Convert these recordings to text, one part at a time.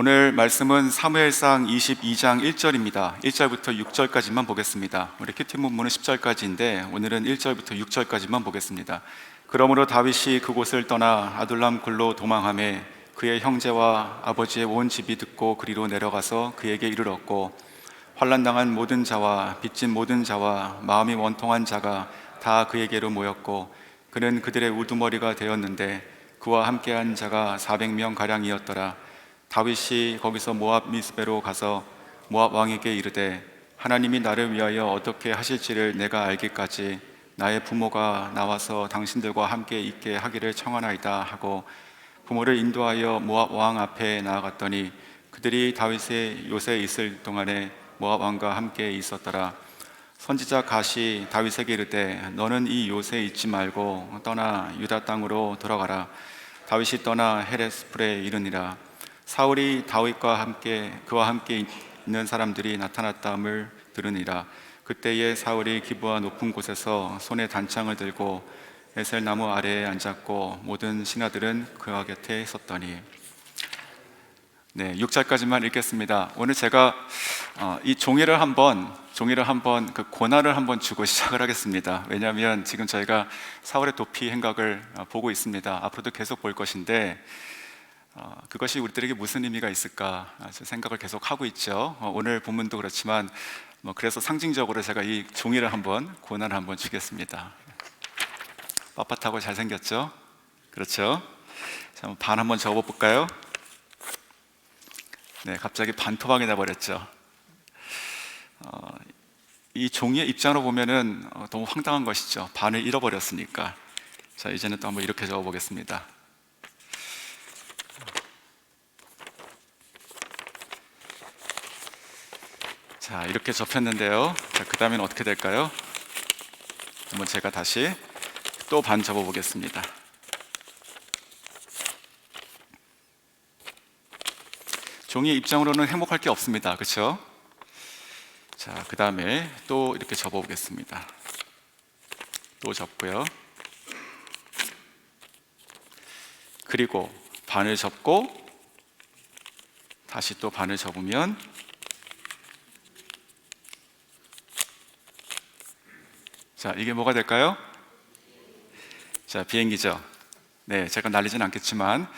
오늘 말씀은 사무엘상 22장 1절입니다. 1절부터 6절까지만 보겠습니다. 우리 큐티 본문은 10절까지인데 오늘은 1절부터 6절까지만 보겠습니다. 그러므로 다윗이 그곳을 떠나 아둘람 굴로 도망하매 그의 형제와 아버지의 온 집이 듣고 그리로 내려가서 그에게 이르렀고, 환난당한 모든 자와 빚진 모든 자와 마음이 원통한 자가 다 그에게로 모였고, 그는 그들의 우두머리가 되었는데 그와 함께한 자가 400명 가량이었더라. 다윗이 거기서 모압 미스베로 가서 모압 왕에게 이르되, 하나님이 나를 위하여 어떻게 하실지를 내가 알기까지 나의 부모가 나와서 당신들과 함께 있게 하기를 청하나이다 하고 부모를 인도하여 모압 왕 앞에 나아갔더니 그들이 다윗의 요새에 있을 동안에 모압 왕과 함께 있었더라. 선지자 갓이 다윗에게 이르되, 너는 이 요새에 있지 말고 떠나 유다 땅으로 돌아가라. 다윗이 떠나 헤레스풀에 이르니라. 사울이 다윗과 함께 그와 함께 있는 사람들이 나타났다함을 들으니라. 그때에 사울이 기브아 높은 곳에서 손에 단창을 들고 에셀 나무 아래에 앉았고 모든 신하들은 그와 곁에 섰더니. 6절까지만 읽겠습니다. 오늘 제가 이 종이를 한번 그 고난을 한번 주고 시작을 하겠습니다. 왜냐하면 지금 저희가 사울의 도피 행각을 보고 있습니다. 앞으로도 계속 볼 것인데 그것이 우리들에게 무슨 의미가 있을까 생각을 계속 하고 있죠. 오늘 본문도 그렇지만 그래서 상징적으로 제가 이 종이를 고난을 한번 주겠습니다. 빳빳하고 잘생겼죠? 그렇죠? 자, 반 한번 접어볼까요? 네, 갑자기 반토막이 나버렸죠. 이 종이의 입장으로 보면은 너무 황당한 것이죠. 반을 잃어버렸으니까. 자, 이제는 또 한번 이렇게 적어보겠습니다. 자, 이렇게 접혔는데요. 자, 그 다음에는 어떻게 될까요? 한번 제가 다시 또 반 접어보겠습니다. 종이의 입장으로는 행복할 게 없습니다. 그렇죠? 자, 그 다음에 또 이렇게 접어보겠습니다. 또 접고요. 그리고 반을 접고 다시 또 반을 접으면, 자, 이게 뭐가 될까요? 자, 비행기죠. 네, 제가 날리진 않겠지만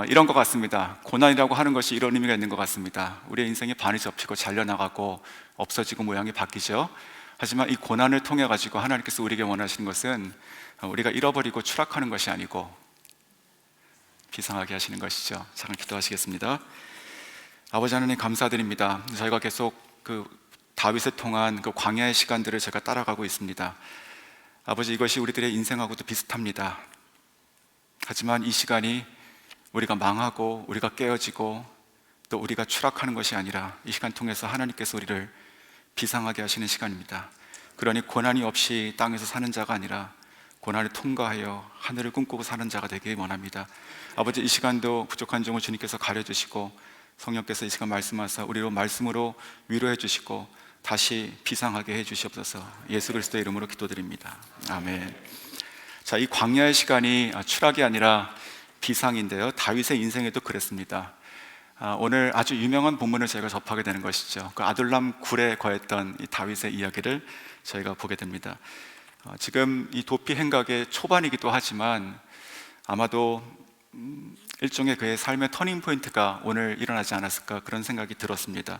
이런 것 같습니다. 고난이라고 하는 것이 이런 의미가 있는 것 같습니다. 우리의 인생이 반이 접히고 잘려나가고 없어지고 모양이 바뀌죠. 하지만 이 고난을 통해 가지고 하나님께서 우리에게 원하시는 것은 우리가 잃어버리고 추락하는 것이 아니고 비상하게 하시는 것이죠. 잠깐 기도하시겠습니다. 아버지 하나님, 감사드립니다. 저희가 계속 그 다윗을 통한 그 광야의 시간들을 제가 따라가고 있습니다. 아버지, 이것이 우리들의 인생하고도 비슷합니다. 하지만 이 시간이 우리가 망하고 우리가 깨어지고 또 우리가 추락하는 것이 아니라 이 시간 통해서 하나님께서 우리를 비상하게 하시는 시간입니다. 그러니 고난이 없이 땅에서 사는 자가 아니라 고난을 통과하여 하늘을 꿈꾸고 사는 자가 되길 원합니다. 아버지, 이 시간도 부족한 점을 주님께서 가려주시고 성령께서 이 시간 말씀하사 우리로 말씀으로 위로해 주시고 다시 비상하게 해 주시옵소서. 예수 그리스도의 이름으로 기도드립니다. 아멘. 자, 이 광야의 시간이 추락이 아니라 비상인데요, 다윗의 인생에도 그랬습니다. 오늘 아주 유명한 본문을 저희가 접하게 되는 것이죠. 그 아둘람 굴에 거했던 이 다윗의 이야기를 저희가 보게 됩니다. 지금 이 도피 행각의 초반이기도 하지만 아마도 일종의 그의 삶의 터닝 포인트가 오늘 일어나지 않았을까, 그런 생각이 들었습니다.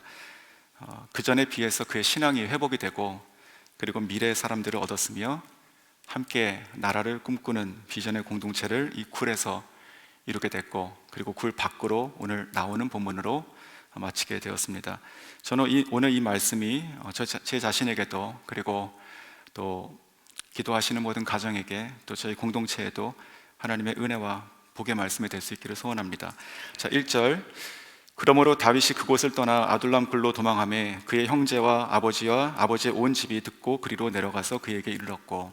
그 전에 비해서 그의 신앙이 회복이 되고 그리고 미래의 사람들을 얻었으며 함께 나라를 꿈꾸는 비전의 공동체를 이 굴에서 이루게 됐고, 그리고 굴 밖으로 오늘 나오는 본문으로 마치게 되었습니다. 저는 오늘 이 말씀이 제 자신에게도, 그리고 또 기도하시는 모든 가정에게, 또 저희 공동체에도 하나님의 은혜와 복의 말씀이 될 수 있기를 소원합니다. 자, 1절. 그러므로 다윗이 그곳을 떠나 아둘람 굴로 도망하매 그의 형제와 아버지와 아버지의 온 집이 듣고 그리로 내려가서 그에게 이르렀고.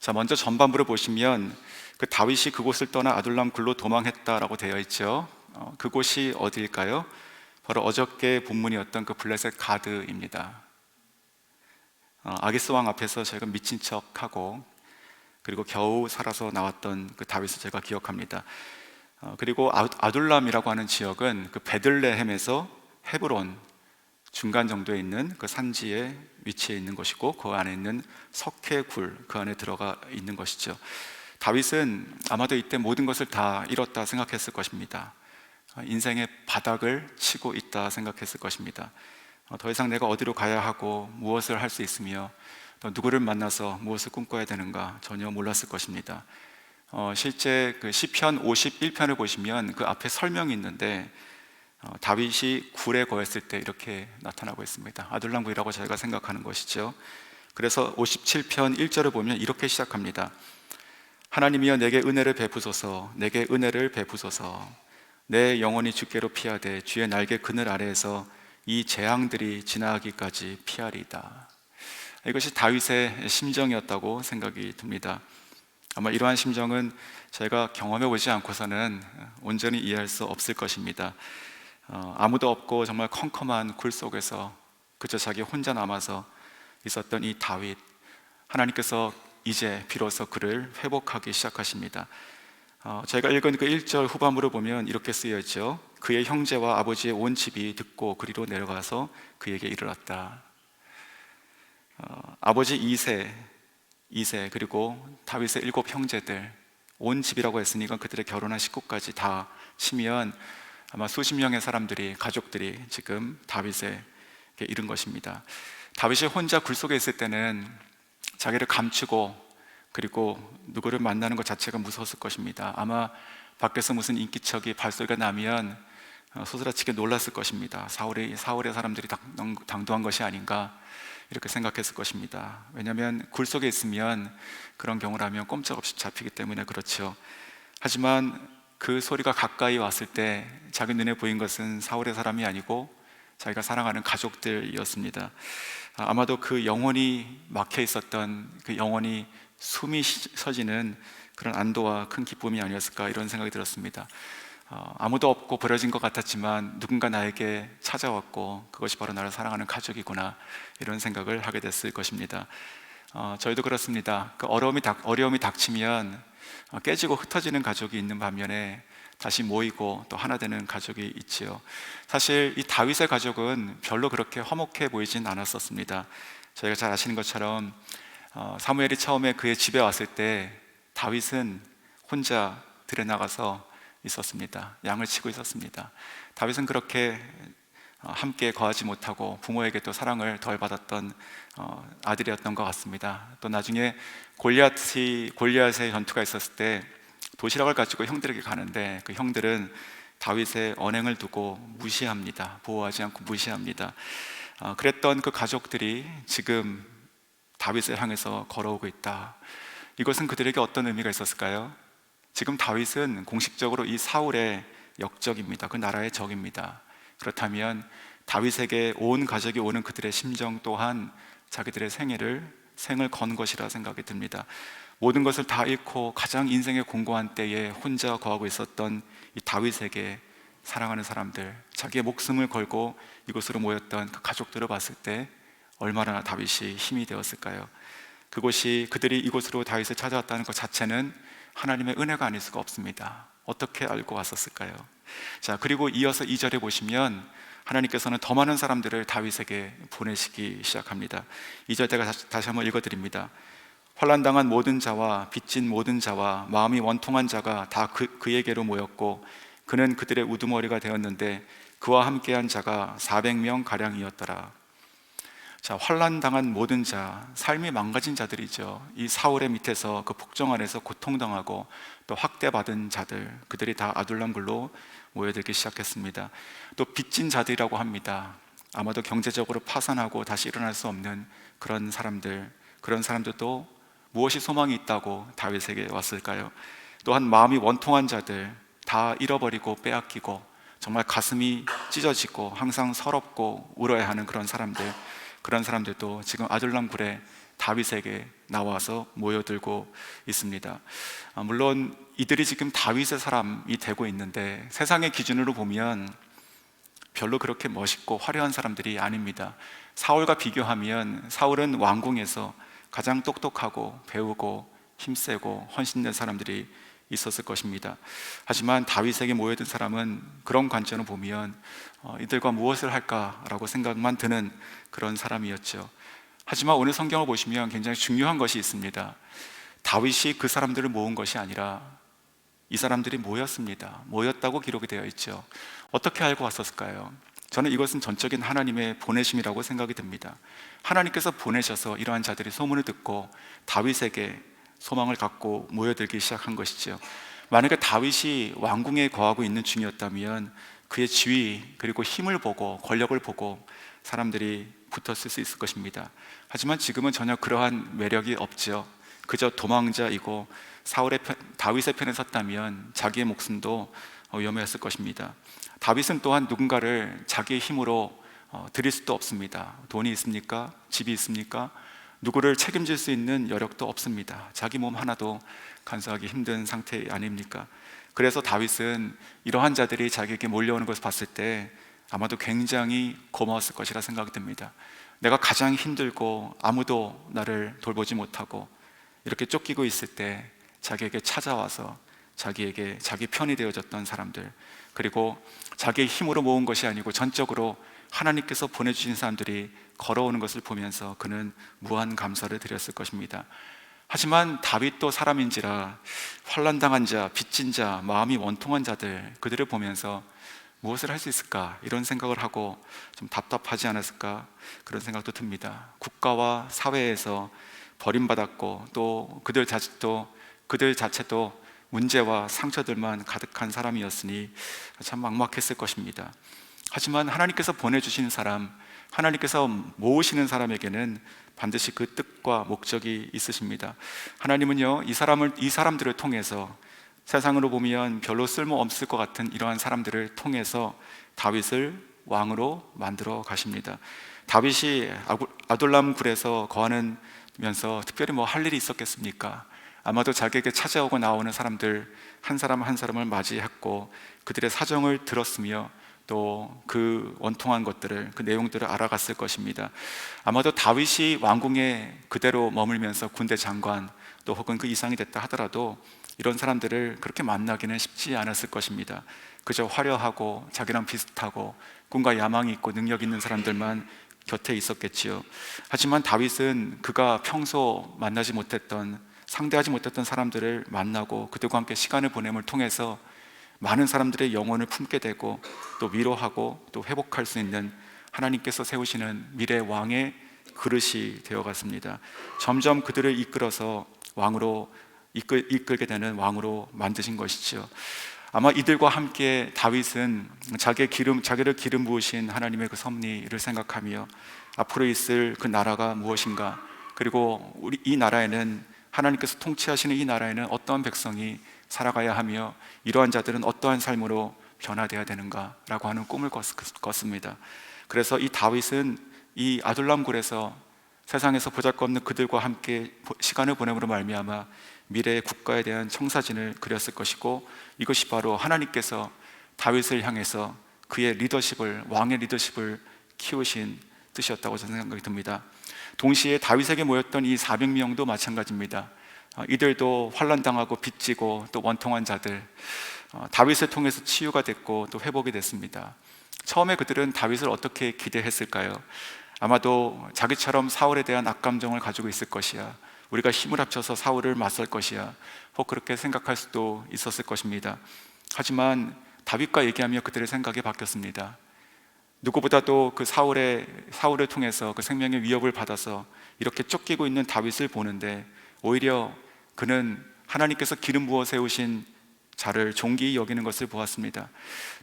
자, 먼저 전반부를 보시면 그 다윗이 그곳을 떠나 아둘람 굴로 도망했다라고 되어 있죠. 그곳이 어디일까요? 바로 어저께 본문이었던 그 블레셋 가드입니다. 아기스 왕 앞에서 저희가 미친 척하고 그리고 겨우 살아서 나왔던 그 다윗을 제가 기억합니다. 그리고 아둘람이라고 하는 지역은 그 베들레헴에서 헤브론 중간 정도에 있는 그 산지에 위치해 있는 것이고, 그 안에 있는 석회굴, 그 안에 들어가 있는 것이죠. 다윗은 아마도 이때 모든 것을 다 잃었다 생각했을 것입니다. 인생의 바닥을 치고 있다 생각했을 것입니다. 더 이상 내가 어디로 가야 하고 무엇을 할 수 있으며 또 누구를 만나서 무엇을 꿈꿔야 되는가 전혀 몰랐을 것입니다. 실제 그 시편 51편을 보시면 그 앞에 설명이 있는데, 다윗이 굴에 거했을 때 이렇게 나타나고 있습니다. 아둘람굴이라고 저희가 생각하는 것이죠. 그래서 57편 1절을 보면 이렇게 시작합니다. 하나님이여 내게 은혜를 베푸소서, 내게 은혜를 베푸소서. 내 영혼이 주께로 피하되 주의 날개 그늘 아래에서 이 재앙들이 지나가기까지 피하리이다. 이것이 다윗의 심정이었다고 생각이 듭니다. 아마 이러한 심정은 저희가 경험해 보지 않고서는 온전히 이해할 수 없을 것입니다. 아무도 없고 정말 컴컴한 굴 속에서 그저 자기 혼자 남아서 있었던 이 다윗, 하나님께서 이제 비로소 그를 회복하기 시작하십니다. 저희가 읽은 그 1절 후반부를 보면 이렇게 쓰여 있죠. 그의 형제와 아버지의 온 집이 듣고 그리로 내려가서 그에게 이르렀다. 아버지 이세 그리고 다윗의 7 형제들, 온 집이라고 했으니까 그들의 결혼한 식구까지 다 치면 아마 수십 명의 사람들이, 가족들이 지금 다윗에게 이른 것입니다. 다윗이 혼자 굴 속에 있을 때는 자기를 감추고 그리고 누구를 만나는 것 자체가 무서웠을 것입니다. 아마 밖에서 무슨 인기척이 발소리가 나면 소스라치게 놀랐을 것입니다. 사울의 사람들이 당도한 것이 아닌가 이렇게 생각했을 것입니다. 왜냐하면 굴 속에 있으면 그런 경우라면 꼼짝없이 잡히기 때문에 그렇죠. 하지만 그 소리가 가까이 왔을 때 자기 눈에 보인 것은 사울의 사람이 아니고 자기가 사랑하는 가족들이었습니다. 아마도 그 영혼이 막혀 있었던 그 영혼이 숨이 서지는 그런 안도와 큰 기쁨이 아니었을까 이런 생각이 들었습니다. 아무도 없고 버려진 것 같았지만 누군가 나에게 찾아왔고 그것이 바로 나를 사랑하는 가족이구나 이런 생각을 하게 됐을 것입니다. 저희도 그렇습니다. 그 어려움이 닥치면 깨지고 흩어지는 가족이 있는 반면에 다시 모이고 또 하나 되는 가족이 있지요. 사실 이 다윗의 가족은 별로 그렇게 화목해 보이진 않았었습니다. 저희가 잘 아시는 것처럼 사무엘이 처음에 그의 집에 왔을 때 다윗은 혼자 들에 나가서 있었습니다. 양을 치고 있었습니다. 다윗은 그렇게 함께 거하지 못하고 부모에게 또 사랑을 덜 받았던 아들이었던 것 같습니다. 또 나중에 골리앗의 전투가 있었을 때 도시락을 가지고 형들에게 가는데 그 형들은 다윗의 언행을 두고 무시합니다. 보호하지 않고 무시합니다. 그랬던 그 가족들이 지금 다윗을 향해서 걸어오고 있다. 이것은 그들에게 어떤 의미가 있었을까요? 지금 다윗은 공식적으로 이 사울의 역적입니다. 그 나라의 적입니다. 그렇다면 다윗에게 온 가족이 오는 그들의 심정 또한 자기들의 생을 건 것이라 생각이 듭니다. 모든 것을 다 잃고 가장 인생의 공고한 때에 혼자 거하고 있었던 이 다윗에게 사랑하는 사람들, 자기의 목숨을 걸고 이곳으로 모였던 그 가족들을 봤을 때 얼마나 다윗이 힘이 되었을까요? 그들이 이곳으로 다윗을 찾아왔다는 것 자체는 하나님의 은혜가 아닐 수가 없습니다. 어떻게 알고 왔었을까요? 자, 그리고 이어서 2절에 보시면 하나님께서는 더 많은 사람들을 다윗에게 보내시기 시작합니다. 2절 제가 다시 한번 읽어드립니다. 환난당한 모든 자와 빚진 모든 자와 마음이 원통한 자가 다 그에게로 모였고 그는 그들의 우두머리가 되었는데 그와 함께한 자가 400명 가량이었더라. 자, 환난당한 모든 자, 삶이 망가진 자들이죠. 이 사울의 밑에서 그 폭정 안에서 고통당하고 또 학대받은 자들, 그들이 다 아둘람굴로 모여들기 시작했습니다. 또 빚진 자들이라고 합니다. 아마도 경제적으로 파산하고 다시 일어날 수 없는 그런 사람들도 무엇이 소망이 있다고 다윗에게 왔을까요? 또한 마음이 원통한 자들, 다 잃어버리고 빼앗기고 정말 가슴이 찢어지고 항상 서럽고 울어야 하는 그런 사람들도 지금 아둘람굴에 다윗에게 나와서 모여들고 있습니다. 물론 이들이 지금 다윗의 사람이 되고 있는데 세상의 기준으로 보면 별로 그렇게 멋있고 화려한 사람들이 아닙니다. 사울과 비교하면 사울은 왕궁에서 가장 똑똑하고 배우고 힘세고 헌신된 사람들이 있었을 것입니다. 하지만 다윗에게 모여든 사람은 그런 관점을 보면 이들과 무엇을 할까라고 생각만 드는 그런 사람이었죠. 하지만 오늘 성경을 보시면 굉장히 중요한 것이 있습니다. 다윗이 그 사람들을 모은 것이 아니라 이 사람들이 모였습니다. 모였다고 기록이 되어 있죠. 어떻게 알고 왔었을까요? 저는 이것은 전적인 하나님의 보내심이라고 생각이 듭니다. 하나님께서 보내셔서 이러한 자들이 소문을 듣고 다윗에게 소망을 갖고 모여들기 시작한 것이죠. 만약에 다윗이 왕궁에 거하고 있는 중이었다면 그의 지위 그리고 힘을 보고 권력을 보고 사람들이 붙었을 수 있을 것입니다. 하지만 지금은 전혀 그러한 매력이 없죠. 그저 도망자이고 다윗의 편에 섰다면 자기의 목숨도 위험했을 것입니다. 다윗은 또한 누군가를 자기의 힘으로 드릴 수도 없습니다. 돈이 있습니까? 집이 있습니까? 누구를 책임질 수 있는 여력도 없습니다. 자기 몸 하나도 간수하기 힘든 상태 아닙니까? 그래서 다윗은 이러한 자들이 자기에게 몰려오는 것을 봤을 때 아마도 굉장히 고마웠을 것이라 생각이 듭니다. 내가 가장 힘들고 아무도 나를 돌보지 못하고 이렇게 쫓기고 있을 때 자기에게 찾아와서 자기에게 자기 편이 되어줬던 사람들, 그리고 자기의 힘으로 모은 것이 아니고 전적으로 하나님께서 보내주신 사람들이 걸어오는 것을 보면서 그는 무한 감사를 드렸을 것입니다. 하지만 다윗도 사람인지라 환난당한 자, 빚진 자, 마음이 원통한 자들, 그들을 보면서 무엇을 할 수 있을까 이런 생각을 하고 좀 답답하지 않았을까 그런 생각도 듭니다. 국가와 사회에서 버림받았고 또 그들 자체도 문제와 상처들만 가득한 사람이었으니 참 막막했을 것입니다. 하지만 하나님께서 보내주시는 사람, 하나님께서 모으시는 사람에게는 반드시 그 뜻과 목적이 있으십니다. 하나님은요, 이 사람들을 통해서 세상으로 보면 별로 쓸모없을 것 같은 이러한 사람들을 통해서 다윗을 왕으로 만들어 가십니다. 다윗이 아둘람 굴에서 거하면서 특별히 뭐 할 일이 있었겠습니까? 아마도 자기에게 찾아오고 나오는 사람들 한 사람 한 사람을 맞이했고 그들의 사정을 들었으며 또 그 원통한 것들을, 그 내용들을 알아갔을 것입니다. 아마도 다윗이 왕궁에 그대로 머물면서 군대 장관 또 혹은 그 이상이 됐다 하더라도 이런 사람들을 그렇게 만나기는 쉽지 않았을 것입니다. 그저 화려하고 자기랑 비슷하고 꿈과 야망이 있고 능력 있는 사람들만 곁에 있었겠지요. 하지만 다윗은 그가 평소 만나지 못했던, 상대하지 못했던 사람들을 만나고 그들과 함께 시간을 보냄을 통해서 많은 사람들의 영혼을 품게 되고 또 위로하고 또 회복할 수 있는 하나님께서 세우시는 미래 왕의 그릇이 되어갔습니다. 점점 그들을 이끌어서 왕으로 이끌게 되는 왕으로 만드신 것이죠. 아마 이들과 함께 다윗은 자기를 기름 부으신 하나님의 그 섭리를 생각하며 앞으로 있을 그 나라가 무엇인가, 그리고 이 나라에는 하나님께서 통치하시는 이 나라에는 어떠한 백성이 살아가야 하며 이러한 자들은 어떠한 삶으로 변화되어야 되는가라고 하는 꿈을 꿨습니다. 그래서 이 다윗은 이 아둘람 굴에서 세상에서 보잘것없는 그들과 함께 시간을 보냄으로 말미암아 미래의 국가에 대한 청사진을 그렸을 것이고, 이것이 바로 하나님께서 다윗을 향해서 그의 리더십을, 왕의 리더십을 키우신 뜻이었다고 저는 생각이 듭니다. 동시에 다윗에게 모였던 이 400명도 마찬가지입니다. 이들도 환난당하고 빚지고 또 원통한 자들, 다윗을 통해서 치유가 됐고 또 회복이 됐습니다. 처음에 그들은 다윗을 어떻게 기대했을까요? 아마도 자기처럼 사울에 대한 악감정을 가지고 있을 것이야, 우리가 힘을 합쳐서 사울을 맞설 것이야, 혹 그렇게 생각할 수도 있었을 것입니다. 하지만 다윗과 얘기하며 그들의 생각이 바뀌었습니다. 누구보다도 그 사울을 통해서 그 생명의 위협을 받아서 이렇게 쫓기고 있는 다윗을 보는데 오히려 그는 하나님께서 기름 부어 세우신 자를 존귀히 여기는 것을 보았습니다.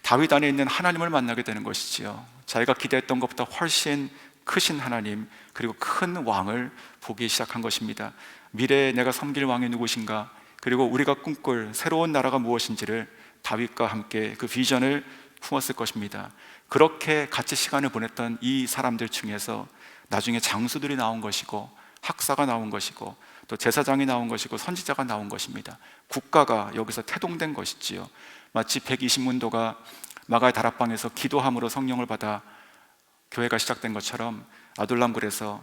다윗 안에 있는 하나님을 만나게 되는 것이지요. 자기가 기대했던 것보다 훨씬 크신 하나님, 그리고 큰 왕을 보기 시작한 것입니다. 미래에 내가 섬길 왕이 누구신가, 그리고 우리가 꿈꿀 새로운 나라가 무엇인지를 다윗과 함께 그 비전을 품었을 것입니다. 그렇게 같이 시간을 보냈던 이 사람들 중에서 나중에 장수들이 나온 것이고 학사가 나온 것이고 또 제사장이 나온 것이고 선지자가 나온 것입니다. 국가가 여기서 태동된 것이지요. 마치 120문도가 마가의 다락방에서 기도함으로 성령을 받아 교회가 시작된 것처럼 아둘람굴에서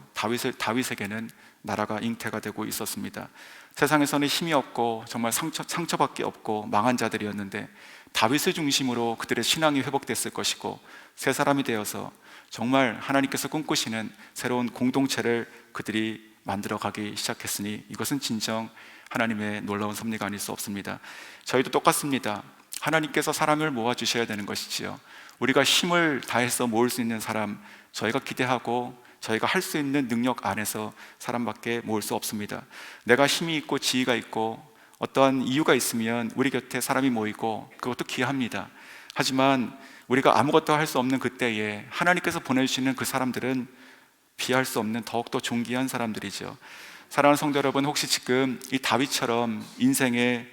다윗에게는 나라가 잉태가 되고 있었습니다. 세상에서는 힘이 없고 정말 상처밖에 없고 망한 자들이었는데 다윗을 중심으로 그들의 신앙이 회복됐을 것이고 새 사람이 되어서 정말 하나님께서 꿈꾸시는 새로운 공동체를 그들이 만들어가기 시작했으니 이것은 진정 하나님의 놀라운 섭리가 아닐 수 없습니다. 저희도 똑같습니다. 하나님께서 사람을 모아주셔야 되는 것이지요. 우리가 힘을 다해서 모을 수 있는 사람, 저희가 기대하고 저희가 할 수 있는 능력 안에서 사람밖에 모을 수 없습니다. 내가 힘이 있고 지위가 있고 어떠한 이유가 있으면 우리 곁에 사람이 모이고 그것도 귀합니다. 하지만 우리가 아무것도 할 수 없는 그때에 하나님께서 보내주시는 그 사람들은 비할 수 없는 더욱더 존귀한 사람들이죠. 사랑하는 성도 여러분, 혹시 지금 이 다윗처럼 인생의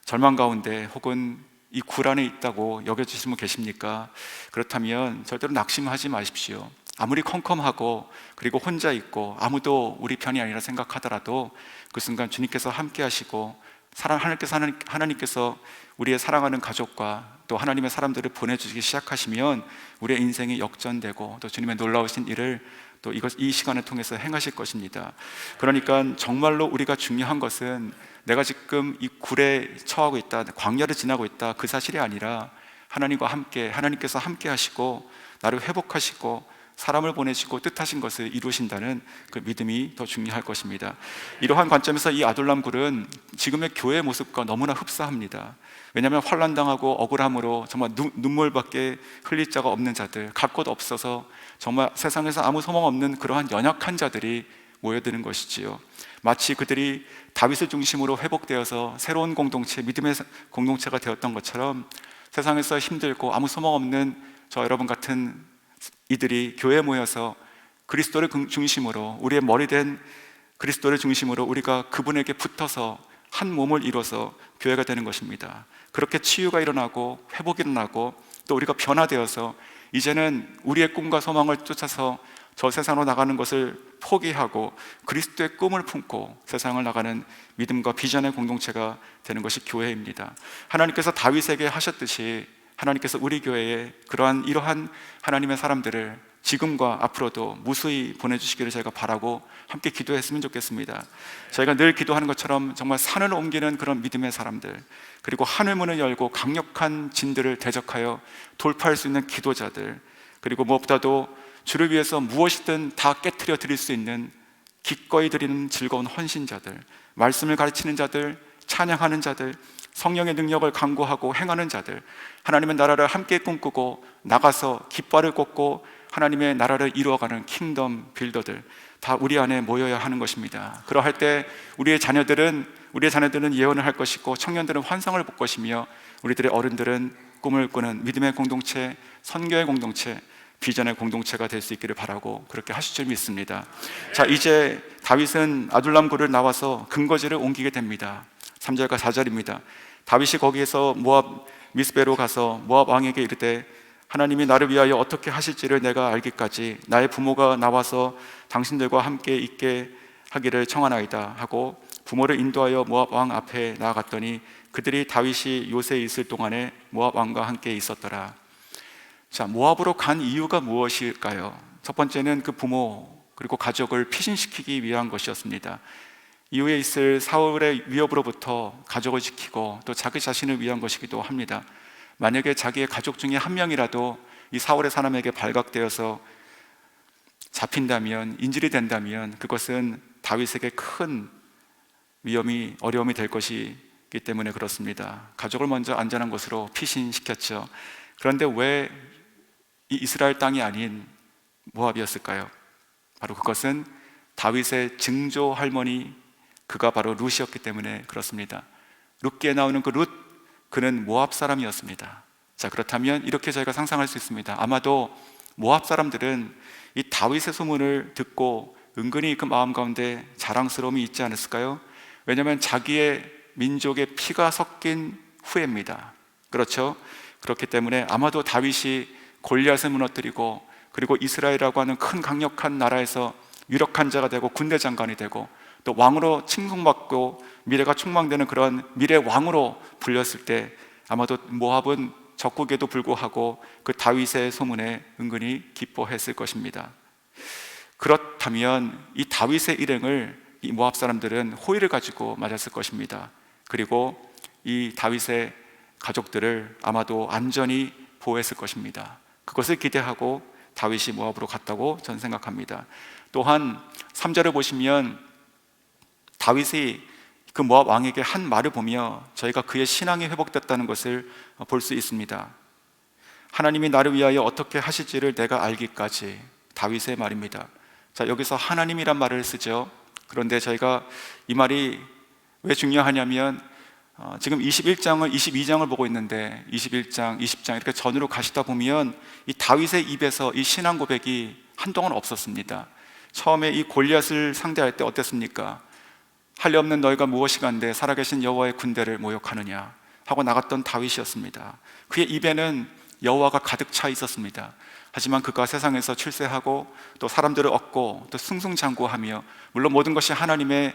절망 가운데 혹은 이 굴 안에 있다고 여겨주시는 분 계십니까? 그렇다면 절대로 낙심하지 마십시오. 아무리 컴컴하고 그리고 혼자 있고 아무도 우리 편이 아니라 생각하더라도 그 순간 주님께서 함께 하시고 하나님께서 우리의 사랑하는 가족과 또 하나님의 사람들을 보내주시기 시작하시면 우리의 인생이 역전되고 또 주님의 놀라우신 일을 또 이 시간을 통해서 행하실 것입니다. 그러니까 정말로 우리가 중요한 것은 내가 지금 이 굴에 처하고 있다, 광야를 지나고 있다, 그 사실이 아니라 하나님께서 함께 하시고 나를 회복하시고 사람을 보내시고 뜻하신 것을 이루신다는 그 믿음이 더 중요할 것입니다. 이러한 관점에서 이 아둘람 굴은 지금의 교회의 모습과 너무나 흡사합니다. 왜냐하면 환난당하고 억울함으로 정말 눈물밖에 흘릴 자가 없는 자들, 갈 곳 없어서 정말 세상에서 아무 소망 없는 그러한 연약한 자들이 모여드는 것이지요. 마치 그들이 다윗을 중심으로 회복되어서 새로운 공동체, 믿음의 공동체가 되었던 것처럼 세상에서 힘들고 아무 소망 없는 저 여러분 같은 이들이 교회에 모여서 그리스도를 중심으로, 우리의 머리된 그리스도를 중심으로 우리가 그분에게 붙어서 한 몸을 이뤄서 교회가 되는 것입니다. 그렇게 치유가 일어나고 회복이 일어나고 또 우리가 변화되어서 이제는 우리의 꿈과 소망을 쫓아서 저 세상으로 나가는 것을 포기하고 그리스도의 꿈을 품고 세상을 나가는 믿음과 비전의 공동체가 되는 것이 교회입니다. 하나님께서 다윗에게 하셨듯이 하나님께서 우리 교회에 이러한 하나님의 사람들을 지금과 앞으로도 무수히 보내주시기를 저희가 바라고 함께 기도했으면 좋겠습니다. 저희가 늘 기도하는 것처럼 정말 산을 옮기는 그런 믿음의 사람들, 그리고 하늘문을 열고 강력한 진들을 대적하여 돌파할 수 있는 기도자들, 그리고 무엇보다도 주를 위해서 무엇이든 다 깨트려 드릴 수 있는 기꺼이 드리는 즐거운 헌신자들, 말씀을 가르치는 자들, 찬양하는 자들, 성령의 능력을 강구하고 행하는 자들, 하나님의 나라를 함께 꿈꾸고 나가서 깃발을 꽂고 하나님의 나라를 이루어가는 킹덤 빌더들, 다 우리 안에 모여야 하는 것입니다. 그러할 때 우리의 자녀들은 예언을 할 것이고 청년들은 환상을 볼 것이며 우리들의 어른들은 꿈을 꾸는 믿음의 공동체, 선교의 공동체, 비전의 공동체가 될 수 있기를 바라고 그렇게 하실 줄 믿습니다. 자, 이제 다윗은 아둘람 굴을 나와서 근거지를 옮기게 됩니다. 3절과 4절입니다. 다윗이 거기에서 모압 미스베로 가서 모압 왕에게 이르되 하나님이 나를 위하여 어떻게 하실지를 내가 알기까지 나의 부모가 나와서 당신들과 함께 있게 하기를 청하나이다 하고 부모를 인도하여 모압 왕 앞에 나아갔더니 그들이 다윗이 요새에 있을 동안에 모압 왕과 함께 있었더라. 자, 모압으로 간 이유가 무엇일까요? 첫 번째는 그 부모 그리고 가족을 피신시키기 위한 것이었습니다. 이후에 있을 사울의 위협으로부터 가족을 지키고 또 자기 자신을 위한 것이기도 합니다. 만약에 자기의 가족 중에 한 명이라도 이 사울의 사람에게 발각되어서 잡힌다면, 인질이 된다면 그것은 다윗에게 큰 어려움이 될 것이기 때문에 그렇습니다. 가족을 먼저 안전한 곳으로 피신시켰죠. 그런데 왜 이 이스라엘 땅이 아닌 모압이었을까요? 바로 그것은 다윗의 증조 할머니, 그가 바로 룻이었기 때문에 그렇습니다. 룻기에 나오는 그 룻, 그는 모압 사람이었습니다. 자, 그렇다면 이렇게 저희가 상상할 수 있습니다. 아마도 모압 사람들은 이 다윗의 소문을 듣고 은근히 그 마음 가운데 자랑스러움이 있지 않았을까요? 왜냐하면 자기의 민족의 피가 섞인 후예입니다. 그렇죠? 그렇기 때문에 아마도 다윗이 골리앗을 무너뜨리고 그리고 이스라엘이라고 하는 큰 강력한 나라에서 유력한 자가 되고 군대 장관이 되고 또 왕으로 칭송받고 미래가 촉망되는 그런 미래 왕으로 불렸을 때 아마도 모압은 적국에도 불구하고 그 다윗의 소문에 은근히 기뻐했을 것입니다. 그렇다면 이 다윗의 일행을 이 모압 사람들은 호의를 가지고 맞았을 것입니다. 그리고 이 다윗의 가족들을 아마도 안전히 보호했을 것입니다. 그것을 기대하고 다윗이 모압으로 갔다고 저는 생각합니다. 또한 3절을 보시면 다윗이 그 모압 왕에게 한 말을 보며 저희가 그의 신앙이 회복됐다는 것을 볼 수 있습니다. 하나님이 나를 위하여 어떻게 하실지를 내가 알기까지, 다윗의 말입니다. 자, 여기서 하나님이란 말을 쓰죠. 그런데 저희가 이 말이 왜 중요하냐면 지금 21장을 22장을 보고 있는데 21장, 20장 이렇게 전으로 가시다 보면 이 다윗의 입에서 이 신앙 고백이 한동안 없었습니다. 처음에 이 골리앗을 상대할 때 어땠습니까? 할 리 없는 너희가 무엇이간데 살아계신 여호와의 군대를 모욕하느냐 하고 나갔던 다윗이었습니다. 그의 입에는 여호와가 가득 차 있었습니다. 하지만 그가 세상에서 출세하고 또 사람들을 얻고 또 승승장구하며, 물론 모든 것이 하나님의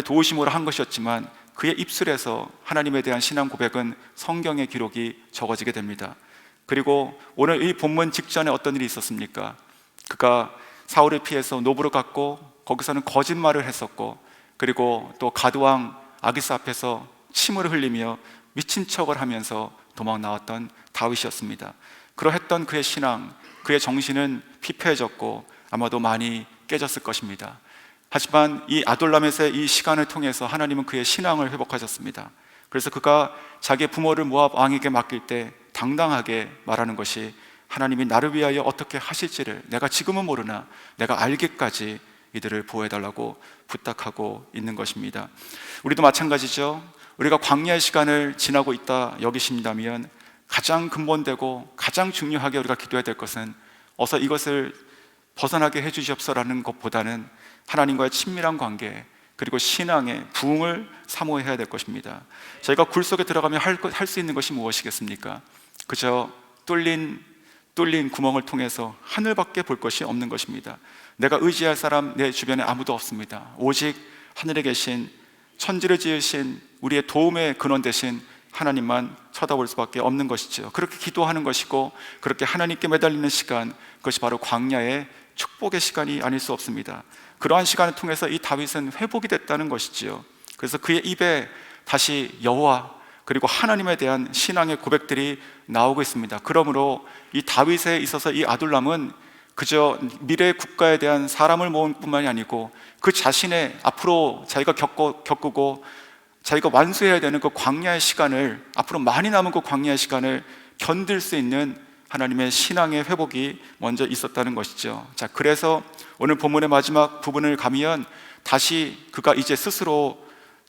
도우심으로 한 것이었지만 그의 입술에서 하나님에 대한 신앙 고백은 성경의 기록이 적어지게 됩니다. 그리고 오늘 이 본문 직전에 어떤 일이 있었습니까? 그가 사울을 피해서 노브로 갔고 거기서는 거짓말을 했었고, 그리고 또 가드왕 아기스 앞에서 침을 흘리며 미친 척을 하면서 도망 나왔던 다윗이었습니다. 그러했던 그의 신앙, 그의 정신은 피폐해졌고 아마도 많이 깨졌을 것입니다. 하지만 이 아돌라멧의 이 시간을 통해서 하나님은 그의 신앙을 회복하셨습니다. 그래서 그가 자기의 부모를 모압 왕에게 맡길 때 당당하게 말하는 것이, 하나님이 나를 위하여 어떻게 하실지를 내가 지금은 모르나 내가 알기까지 이들을 보호해달라고 부탁하고 있는 것입니다. 우리도 마찬가지죠. 우리가 광야의 시간을 지나고 있다 여기신다면 가장 근본되고 가장 중요하게 우리가 기도해야 될 것은 어서 이것을 벗어나게 해주시옵소서라는 것보다는 하나님과의 친밀한 관계, 그리고 신앙의 부흥을 사모해야 될 것입니다. 저희가 굴 속에 들어가면 할 수 있는 것이 무엇이겠습니까? 그저 뚫린 구멍을 통해서 하늘밖에 볼 것이 없는 것입니다. 내가 의지할 사람 내 주변에 아무도 없습니다. 오직 하늘에 계신, 천지를 지으신 우리의 도움의 근원 되신 하나님만 쳐다볼 수밖에 없는 것이죠. 그렇게 기도하는 것이고 그렇게 하나님께 매달리는 시간, 그것이 바로 광야의 축복의 시간이 아닐 수 없습니다. 그러한 시간을 통해서 이 다윗은 회복이 됐다는 것이지요. 그래서 그의 입에 다시 여호와 그리고 하나님에 대한 신앙의 고백들이 나오고 있습니다. 그러므로 이 다윗에 있어서 이 아둘람은 그저 미래의 국가에 대한 사람을 모은 뿐만이 아니고 그 자신의 앞으로 자기가 겪고 자기가 완수해야 되는 그 광야의 시간을, 앞으로 많이 남은 그 광야의 시간을 견딜 수 있는 하나님의 신앙의 회복이 먼저 있었다는 것이죠. 자, 그래서 오늘 본문의 마지막 부분을 가면 다시 그가 이제 스스로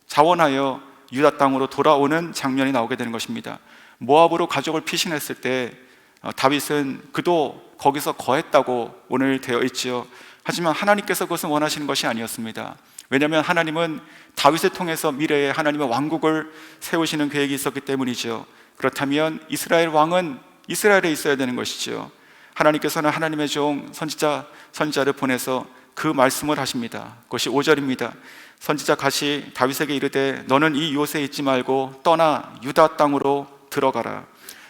자원하여 유다 땅으로 돌아오는 장면이 나오게 되는 것입니다. 모압으로 가족을 피신했을 때 다윗은 그도 거기서 거했다고 오늘 되어 있지요. 하지만 하나님께서 그것은 원하시는 것이 아니었습니다. 왜냐하면 하나님은 다윗을 통해서 미래에 하나님의 왕국을 세우시는 계획이 있었기 때문이죠. 그렇다면 이스라엘 왕은 이스라엘에 있어야 되는 것이죠. 하나님께서는 하나님의 종 선지자를 보내서 그 말씀을 하십니다. 그것이 5절입니다. 선지자 갓이 다윗에게 이르되 너는 이 요새에 있지 말고 떠나 유다 땅으로 들어가라.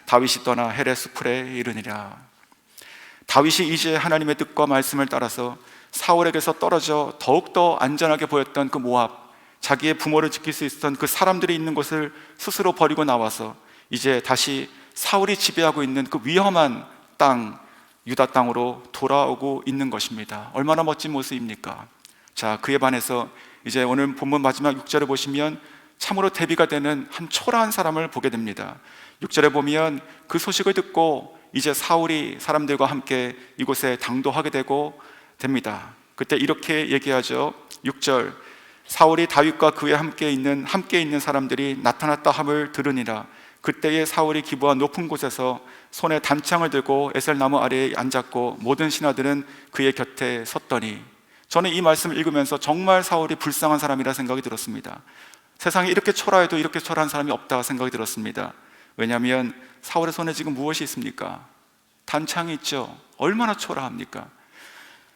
다윗이 떠나 헤레스풀에 이르니라. 다윗이 이제 하나님의 뜻과 말씀을 따라서 사울에게서 떨어져 더욱더 안전하게 보였던 그 모압, 자기의 부모를 지킬 수 있었던 그 사람들이 있는 곳을 스스로 버리고 나와서 이제 다시 사울이 지배하고 있는 그 위험한 땅, 유다 땅으로 돌아오고 있는 것입니다. 얼마나 멋진 모습입니까? 자, 그에 반해서 이제 오늘 본문 마지막 6절을 보시면 참으로 대비가 되는 한 초라한 사람을 보게 됩니다. 6절에 보면 그 소식을 듣고 이제 사울이 사람들과 함께 이곳에 당도하게 되고 됩니다. 그때 이렇게 얘기하죠. 6절, 사울이 다윗과 그에 함께 있는 사람들이 나타났다 함을 들으니라. 그때에 사울이 기부한 높은 곳에서 손에 단창을 들고 에셀나무 아래에 앉았고 모든 신하들은 그의 곁에 섰더니, 저는 이 말씀을 읽으면서 정말 사울이 불쌍한 사람이라 생각이 들었습니다. 세상에 이렇게 초라해도 이렇게 초라한 사람이 없다 생각이 들었습니다. 왜냐하면 사울의 손에 지금 무엇이 있습니까? 단창이 있죠. 얼마나 초라합니까?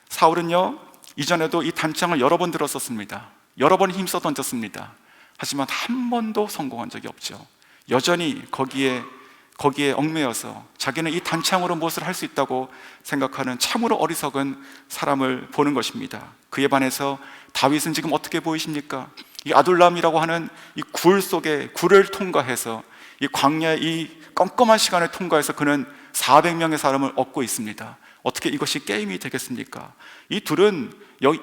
사울은요, 이전에도 이 단창을 여러 번 들었었습니다. 여러 번 힘써 던졌습니다. 하지만 한 번도 성공한 적이 없죠. 여전히 거기에 거기에 얽매여서 자기는 이 단창으로 무엇을 할 수 있다고 생각하는 참으로 어리석은 사람을 보는 것입니다. 그에 반해서 다윗은 지금 어떻게 보이십니까? 이 아둘람이라고 하는 이 굴 속에 굴을 통과해서 이 광야의 이 껌껌한 시간을 통과해서 그는 400명의 사람을 얻고 있습니다. 어떻게 이것이 게임이 되겠습니까? 이 둘은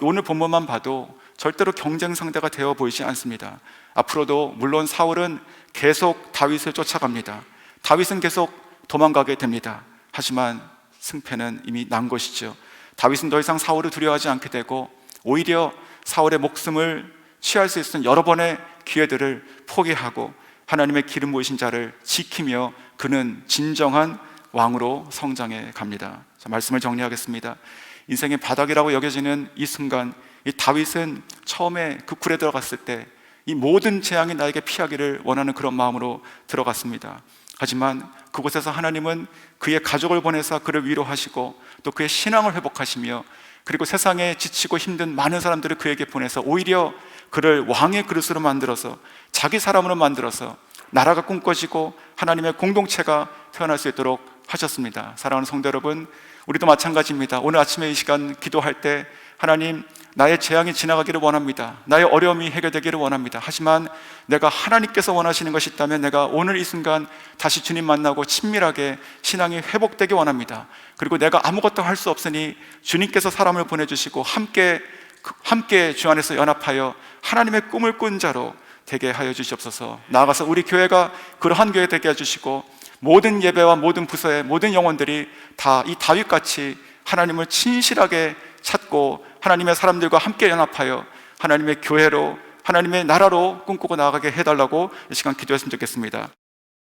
오늘 본문만 봐도 절대로 경쟁 상대가 되어 보이지 않습니다. 앞으로도 물론 사울은 계속 다윗을 쫓아갑니다. 다윗은 계속 도망가게 됩니다. 하지만 승패는 이미 난 것이죠. 다윗은 더 이상 사울을 두려워하지 않게 되고 오히려 사울의 목숨을 취할 수 있는 여러 번의 기회들을 포기하고 하나님의 기름 부으신 자를 지키며 그는 진정한 왕으로 성장해 갑니다. 자, 말씀을 정리하겠습니다. 인생의 바닥이라고 여겨지는 이 순간, 이 다윗은 처음에 그 굴에 들어갔을 때 이 모든 재앙이 나에게 피하기를 원하는 그런 마음으로 들어갔습니다. 하지만 그곳에서 하나님은 그의 가족을 보내서 그를 위로하시고 또 그의 신앙을 회복하시며 그리고 세상에 지치고 힘든 많은 사람들을 그에게 보내서 오히려 그를 왕의 그릇으로 만들어서 자기 사람으로 만들어서 나라가 꿈꿔지고 하나님의 공동체가 태어날 수 있도록 하셨습니다. 사랑하는 성도 여러분, 우리도 마찬가지입니다. 오늘 아침에 이 시간 기도할 때 하나님, 나의 재앙이 지나가기를 원합니다. 나의 어려움이 해결되기를 원합니다. 하지만 내가 하나님께서 원하시는 것이 있다면 내가 오늘 이 순간 다시 주님 만나고 친밀하게 신앙이 회복되기 원합니다. 그리고 내가 아무것도 할 수 없으니 주님께서 사람을 보내주시고 함께 주 안에서 연합하여 하나님의 꿈을 꾼 자로 되게 하여 주시옵소서. 나아가서 우리 교회가 그러한 교회 되게 해주시고 모든 예배와 모든 부서의 모든 영혼들이 다 이 다윗같이 하나님을 진실하게 찾고 하나님의 사람들과 함께 연합하여 하나님의 교회로, 하나님의 나라로 꿈꾸고 나아가게 해달라고 이 시간 기도했으면 좋겠습니다.